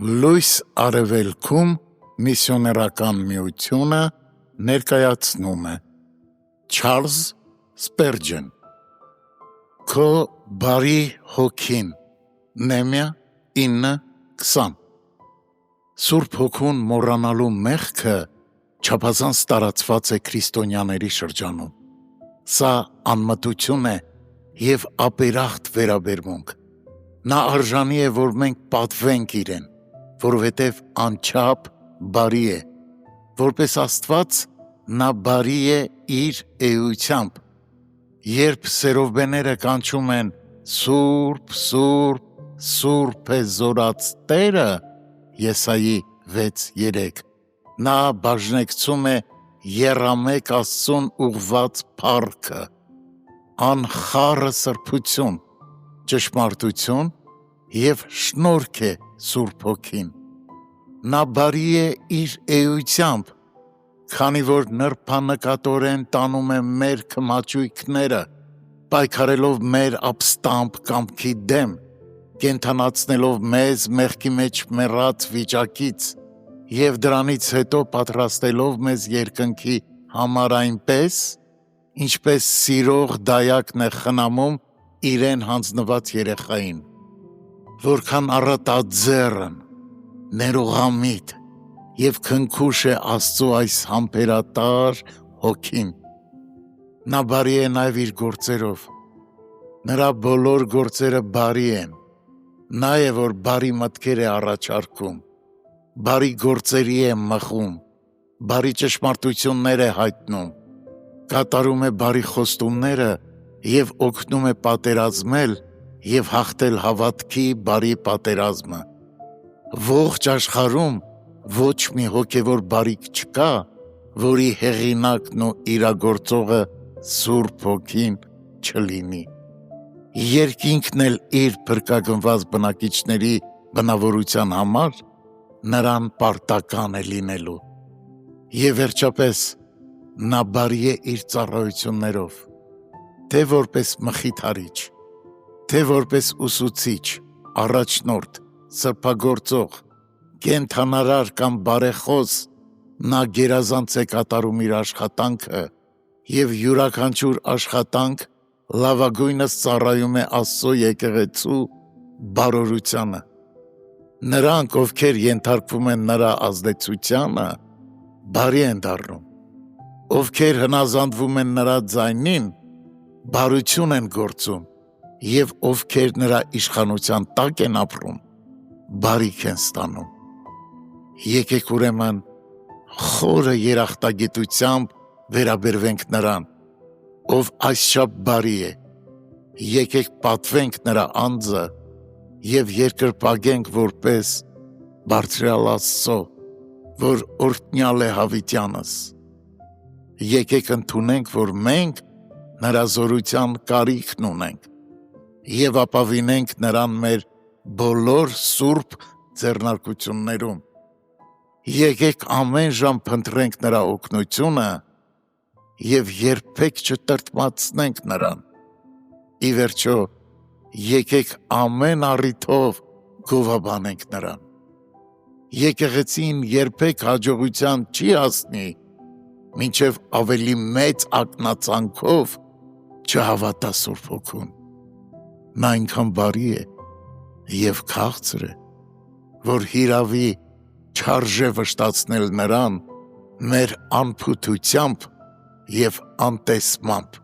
Լույս արևելքում միսիոներական միությունը ներկայացնում է Չարլզ Սպերջեն Քո բարի հոգին Նեմիա 9:20 Սուրբ հոգուն մոռանալու մեղքը չափազանց տարածված է քրիստոնյաների շրջանում։ Սա անմտություն է և ապերախտ վերաբերմունք։ Նա արժանի է, որ մենք պատվենք իրեն, որովհետև անչափ բարի է։ Որպես Աստված նա բարի է իր էությամբ։ Երբ սերովբեները կանչում են «Սուրբ, Սուրբ, Սուրբ է զորաց Տերը» Եսայի 6:3, նա բաժնեկցում է եռամեկ Աստծուն ուղղված փառքը, անխառը սրբություն, ճշմարտություն և շնորհք է Սուրբ Հոգին։ Նա բարի է իր էությամբ, քանի որ նրբանկատորեն տանում է մեր քմաճույքները, պայքարելով մեր ապստամբ կամքի դեմ, կենդանացնելով մեզ մեղքի մեջ մեռած վիճակից և դրանից հետո պատրաստելով մեզ երկնքի համար այնպես, ինչպես սիրող դայակն է խնամում իրեն հանձնված երեխային, որքան առատաձեռն, ներողամիտ և քնքուշ է Աստծու այս համբերատար Հոգին։ Նա բարի է նաև իր գործերով։ Նրա բոլոր գործերը բարի են։ Նա է, որ բարի մտքեր է առաջարկում, բարի գործերի է մխում, բարի ճշմարտություններ է հայտնում, կատարում է բարի խոստումները և օգնում է պատերազմել և հաղթել հավատքի բարի պատերազմը։ Ողջ աշխարհում ոչ մի հոգևոր բարիք չկա, որի հեղինակն ու իրագործողը Սուրբ Հոգին չլինի։ Երկինքն էլ իր փրկագնված բնակիչների բնավորության համար նրան պարտական է լինելու։ Եվ վերջապես, նա բարի է իր ծառայություններով, թե որպես մխիթարիչ, թե որպես ուսուցիչ, առաջնորդ, սրբագործող, կենդանարար կամ բարեխոս, նա գերազանց է կատարում իր աշխատանքը և յուրաքանչյուր աշխատանք լավագույնս ծառայում է Աստծո եկեղեցու բարօրությանը։ Նրանք, ովքեր ենթարկվում են նրա ազդեցությանը, բարի են դառնում, ովքեր հնազանդվում են նրա ձայնին, բարություն են գործում և ովքեր նրա իշխանության տակ են ապրում, բարիք են ստանում։ Եկեք ուրեմն խորը երախտագիտությամբ վերաբերվենք նրան, ով այսչափ բարի է, եկեք պատվենք նրա անձը և երկրպագենք որպես Բարձրյալ Աստծո, որ օրհնյալ է հավիտյանս։ Եկեք ընդունենք, որ մենք նրա զորության կարիքն ունենք և ապավինենք նրան մեր բոլոր սուրբ ձեռնարկություններում։ Եկեք ամեն ժամ փնտրենք նրա օգնությունը և երբեք չտրտմացնենք նրան։ Ի վերջո, եկեք ամեն առիթով գովաբանենք նրան։ Եկեղեցին երբեք հաջողության չի հասնի, մինչև ավելի մեծ ակնածանքով չհավատա Սուրբ Հոգուն։ Նա այնքան բարի է և քաղցր է, որ հիրավի չարժե վշտացնել նրան մեր անփութությամբ և անտեսմամբ։